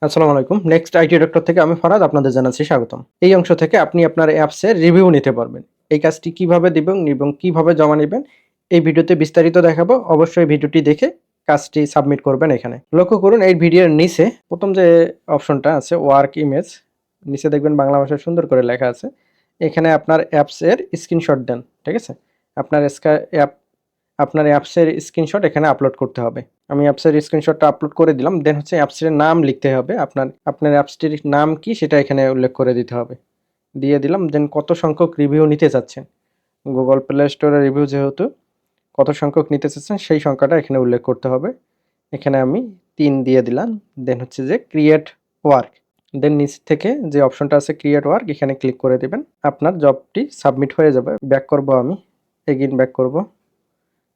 আসসালামু আলাইকুম। Next IT doctor থেকে আমি ফরহাদ আপনাদের জানাচ্ছি স্বাগতম। এই অংশ থেকে আপনি আপনার অ্যাপসের রিভিউ নিতে পারবেন। এই কাজটি কিভাবে দিবেন এবং কিভাবে জমা নিবেন এই ভিডিওতে বিস্তারিত দেখাবো। অবশ্যই ভিডিওটি দেখে কাজটি সাবমিট করবেন এখানে। লক্ষ্য করুন এই ভিডিওর নিচে ১ম যে অপশনটা আছে ওয়ার্ক ইমেজ, নিচে দেখবেন বাংলা ভাষায় সুন্দর করে লেখা আছে। এখানে আপনার অ্যাপসের স্ক্রিনশট দেন। ঠিক আছে? আপনার আপনার অ্যাপসের স্ক্রিনশট এখানে আপলোড করতে হবে। আমি অ্যাপসের স্ক্রিনশটটা আপলোড করে দিলাম। দেন হচ্ছে অ্যাপসের নাম লিখতে হবে। আপনার অ্যাপসটির নাম কি সেটা এখানে উল্লেখ করে দিতে হবে। দিয়ে দিলাম। দেন কত সংখ্যক রিভিউ নিতে চাচ্ছেন। Google Play Store এর রিভিউ যেহেতু কত সংখ্যক নিতে চাচ্ছেন সেই সংখ্যাটা এখানে উল্লেখ করতে হবে। এখানে আমি ৩ দিয়ে দিলাম। দেন হচ্ছে যে ক্রিয়েট ওয়ার্ক। দেন নিচ থেকে যে অপশনটা আছে ক্রিয়েট ওয়ার্ক এখানে ক্লিক করে দিবেন। আপনার জবটি সাবমিট হয়ে যাবে। ব্যাক করব আমি। এগেইন ব্যাক করব।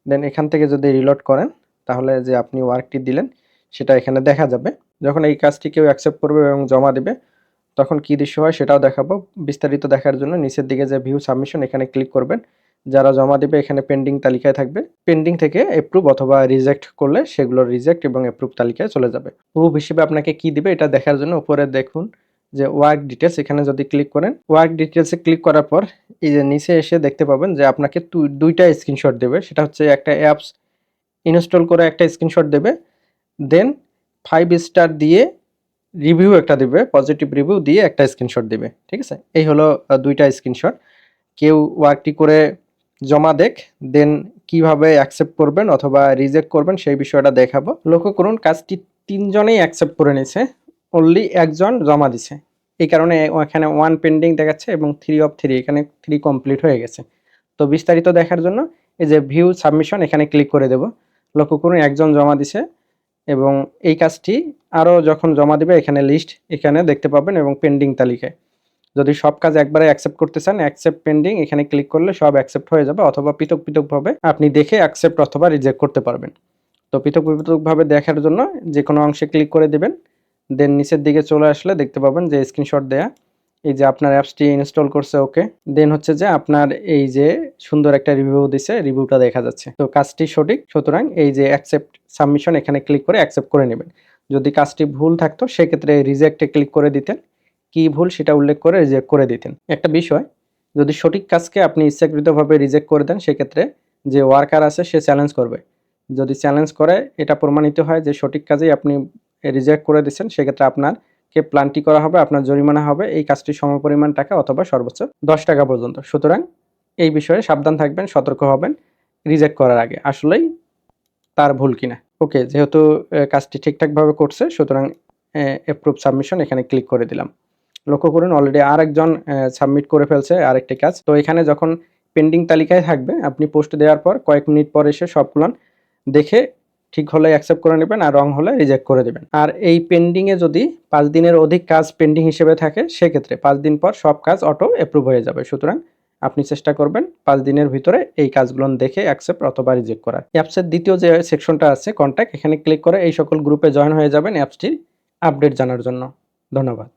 দেন এখান থেকে যদি রিলোড করেন তাহলে যে আপনি ওয়ার্কটি দিলেন সেটা এখানে দেখা যাবে। যখন এই কাজটি কেউ অ্যাকসেপ্ট করবে এবং জমা দেবে তখন কি দৃশ্য হয় সেটাও দেখাবো। বিস্তারিত দেখার জন্য নিচের দিকে যে ভিউ সাবমিশন এখানে ক্লিক করবেন। যারা জমা দেবে এখানে পেন্ডিং তালিকায় থাকবে। পেন্ডিং থেকে এপ্রুভ অথবা রিজেক্ট করলে সেগুলো রিজেক্ট এবং এপ্রুভ তালিকায় চলে যাবে। প্রুফ হিসেবে আপনাকে কি দিবে এটা দেখার জন্য উপরে দেখুন যে ওয়ার্ক ডিটেলস এখানে যদি ক্লিক করেন, ওয়ার্ক ডিটেলসে ক্লিক করার পর এই যে নিচে এসে দেখতে পাবেন যে আপনাকে দুইটা স্ক্রিনশট দেবে। সেটা হচ্ছে একটা অ্যাপস ইনস্টল করে একটা স্ক্রিনশট দেবে। দেন 5 স্টার দিয়ে রিভিউ একটা দিবে, পজিটিভ রিভিউ দিয়ে একটা স্ক্রিনশট দিবে। ঠিক আছে? এই হলো ২টা স্ক্রিনশট। কেউ ওয়ার্কটি করে জমা দেখ, দেন কিভাবে অ্যাকসেপ্ট করবেন অথবা রিজেক্ট করবেন সেই বিষয়টা দেখাবো। লক্ষ্য করুন কাজটি ৩ জনেই অ্যাকসেপ্ট করে নিয়েছে, অনলি একজন জমা দিছে। এই কারণে এখানে 1 পেন্ডিং দেখাচ্ছে এবং 3 অফ 3 এখানে 3 কমপ্লিট হয়ে গেছে। তো বিস্তারিত দেখার জন্য এই যে ভিউ সাবমিশন এখানে ক্লিক করে দেব। লক্ষ্য করুন একজন জমা দিছে এবং এই কাজটি আরও যখন জমা দিবে এখানে লিস্ট এখানে দেখতে পাবেন এবং পেন্ডিং তালিকায়। যদি সব কাজ একবারে অ্যাকসেপ্ট করতে চান অ্যাকসেপ্ট পেন্ডিং এখানে ক্লিক করলে সব অ্যাকসেপ্ট হয়ে যাবে অথবা পৃথকভাবে আপনি দেখে অ্যাকসেপ্ট অথবা রিজেক্ট করতে পারবেন। তো পৃথকভাবে দেখার জন্য যেকোনো অংশে ক্লিক করে দিবেন। দেন নিচের দিকে চলে আসলে দেখতে পাবেন যে স্ক্রিনশট দেয়া। এই যে আপনার অ্যাপসটি ইনস্টল করছে ওকে। দেন হচ্ছে যে আপনার এই যে সুন্দর একটা রিভিউ দিছে, রিভিউটা দেখা যাচ্ছে। তো কাজটি সঠিক। সুতরাং এই যে অ্যাকসেপ্ট সাবমিশন এখানে ক্লিক করে অ্যাকসেপ্ট করে নেবেন। যদি কাজটি ভুল থাকতো সেক্ষেত্রে রিজেক্টে ক্লিক করে দিতেন। কি ভুল সেটা উল্লেখ করে রিজেক্ট করে দিতেন। একটা বিষয়, যদি সঠিক কাজকে আপনি ইচ্ছাকৃতভাবে রিজেক্ট করে দেন সেক্ষেত্রে যে ওয়ার্কার আছে সে চ্যালেঞ্জ করবে। যদি চ্যালেঞ্জ করে এটা প্রমাণিত হয় যে সঠিক কাজেই আপনি রিজেক্ট করে দিচ্ছেন সেক্ষেত্রে আপনাকে প্লান্টি করা হবে, আপনার জরিমানা হবে এই কাজটির সমপরিমাণ টাকা অথবা সর্বোচ্চ ১০ টাকা পর্যন্ত। সুতরাং এই বিষয়ে সাবধান থাকবেন, সতর্ক হবেন রিজেক্ট করার আগে আসলেই তার ভুল কিনা। ওকে, যেহেতু কাজটি ঠিকঠাকভাবে করছে সুতরাং অ্যাপ্রুভ সাবমিশন এখানে ক্লিক করে দিলাম। লক্ষ্য করুন অলরেডি আরেকজন সাবমিট করে ফেলছে আরেকটি কাজ। তো এখানে যখন পেন্ডিং তালিকায় থাকবে আপনি পোস্ট দেওয়ার পর কয়েক মিনিট পর এসে সবগুলো দেখে ঠিক হলে অ্যাকসেপ্ট করে নেবেন আর রং হলে রিজেক্ট করে দেবেন। আর এই পেন্ডিংয়ে যদি ৫ দিনের অধিক কাজ পেন্ডিং হিসেবে থাকে সেক্ষেত্রে ৫ দিন পর সব কাজ অটো অ্যাপ্রুভ হয়ে যাবে। সুতরাং আপনি চেষ্টা করবেন ৫ দিনের ভিতরে এই কাজগুলো দেখে অ্যাকসেপ্ট অথবা রিজেক্ট করার। অ্যাপসের দ্বিতীয় যে সেকশনটা আছে কন্ট্যাক্ট এখানে ক্লিক করে এই সকল গ্রুপে জয়েন হয়ে যাবেন অ্যাপসটির আপডেট জানার জন্য। ধন্যবাদ।